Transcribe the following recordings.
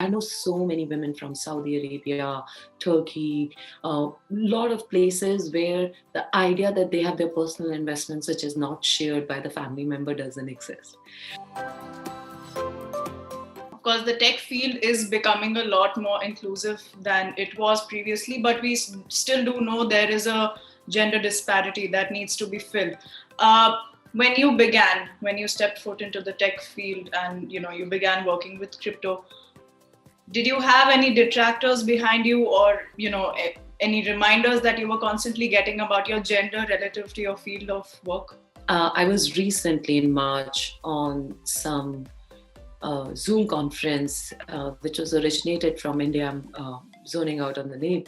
I know so many women from Saudi Arabia, Turkey, a lot of places where the idea that they have their personal investments, which is not shared by the family member, doesn't exist. Of course, the tech field is becoming a lot more inclusive than it was previously, but we still do know there is a gender disparity that needs to be filled. When you stepped foot into the tech field and you began working with crypto, did you have any detractors behind you, or any reminders that you were constantly getting about your gender relative to your field of work? I was recently in March on some Zoom conference, which was originated from India. I'm zoning out on the name.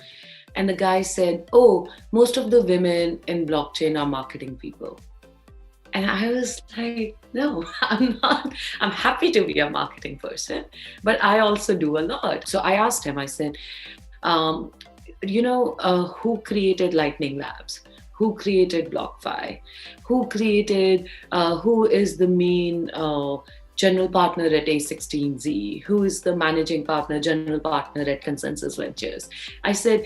And the guy said, "Oh, most of the women in blockchain are marketing people." And I was like, "No, I'm not. I'm happy to be a marketing person, but I also do a lot." So I asked him, I said, who created Lightning Labs? Who created BlockFi? Who is the main general partner at A16Z? Who is the managing partner, general partner at Consensus Ventures? I said,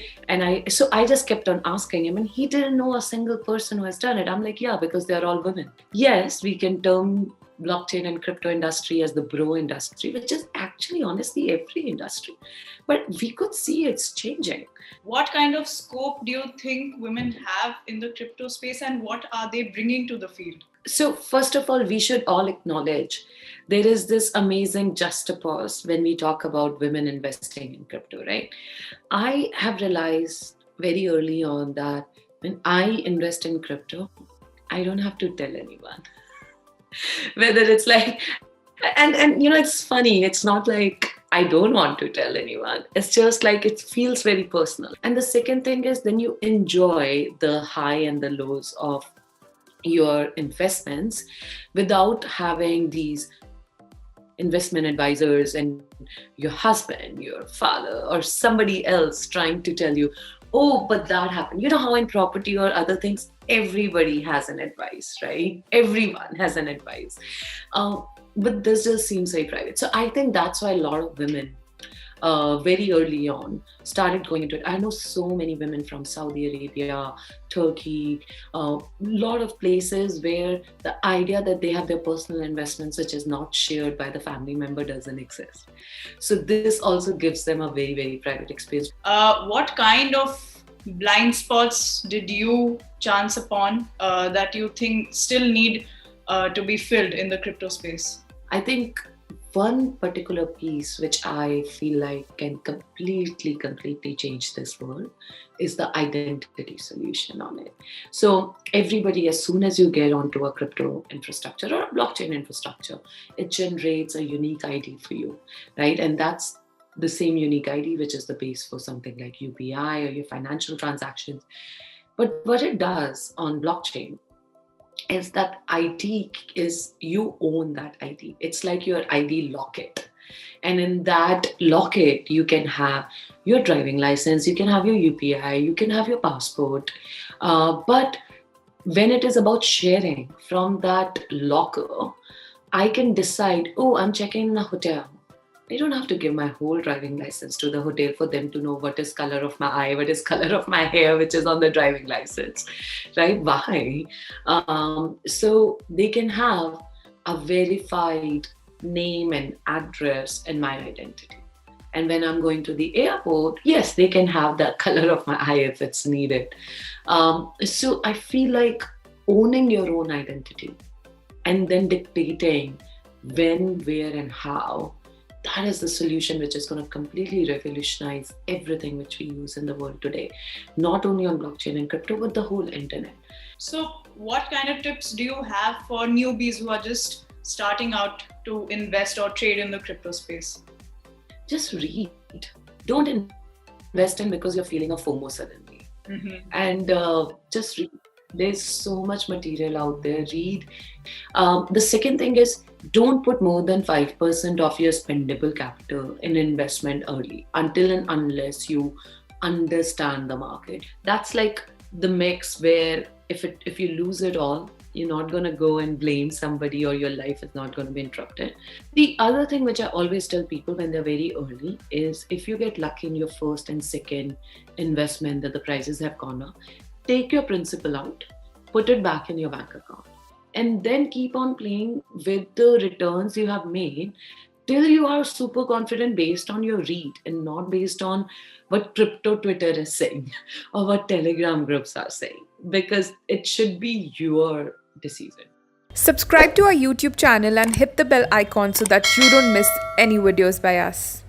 so I just kept on asking him, and he didn't know a single person who has done it. I'm like, yeah, because they're all women. Yes, we can term blockchain and crypto industry as the bro industry, which is actually honestly every industry. But we could see it's changing. What kind of scope do you think women have in the crypto space, and what are they bringing to the field? So first of all, we should all acknowledge there is this amazing juxtapose when we talk about women investing in crypto, right? I have realized very early on that when I invest in crypto, I don't have to tell anyone. Whether it's like, and it's funny, it's not like I don't want to tell anyone. It's just like it feels very personal. And the second thing is then you enjoy the high and the lows of your investments without having these investment advisors and your husband, your father, or somebody else trying to tell you, "Oh, but that happened." You know how in property or other things, everybody has an advice, right? Everyone has an advice. But this just seems very private. So I think that's why a lot of women very early on started going into it. I know so many women from Saudi Arabia, Turkey, a lot of places where the idea that they have their personal investments, which is not shared by the family member, doesn't exist. So this also gives them a very, very private experience. What kind of blind spots did you chance upon that you think still need to be filled in the crypto space? I think one particular piece which I feel like can completely change this world is the identity solution on it. So everybody, as soon as you get onto a crypto infrastructure or a blockchain infrastructure, it generates a unique ID for you, right? And that's the same unique ID which is the base for something like UPI or your financial transactions. But what it does on blockchain is that ID is, you own that ID. It's like your ID locket. And in that locket, you can have your driving license, you can have your UPI, you can have your passport. But when it is about sharing from that locker, I can decide, oh, I'm checking in a hotel. I don't have to give my whole driving license to the hotel for them to know what is color of my eye, what is color of my hair, which is on the driving license, right? Why? So they can have a verified name and address in my identity. And when I'm going to the airport, yes, they can have the color of my eye if it's needed. So I feel like owning your own identity and then dictating when, where, and how, that is the solution which is going to completely revolutionize everything which we use in the world today. Not only on blockchain and crypto, but the whole internet. So what kind of tips do you have for newbies who are just starting out to invest or trade in the crypto space? Just read. Don't invest in because you're feeling a FOMO suddenly. Mm-hmm. And just read. There's so much material out there. Read. The second thing is, don't put more than 5% of your spendable capital in investment early, until and unless you understand the market. That's like the mix where if you lose it all, You're not going to go and blame somebody, or your life is not going to be interrupted. The other thing which I always tell people when they're very early is, if you get lucky in your first and second investment that the prices have gone up, take your principal out, put it back in your bank account, and then keep on playing with the returns you have made till you are super confident based on your read and not based on what crypto Twitter is saying or what Telegram groups are saying, because it should be your decision. Subscribe to our YouTube channel and hit the bell icon so that you don't miss any videos by us.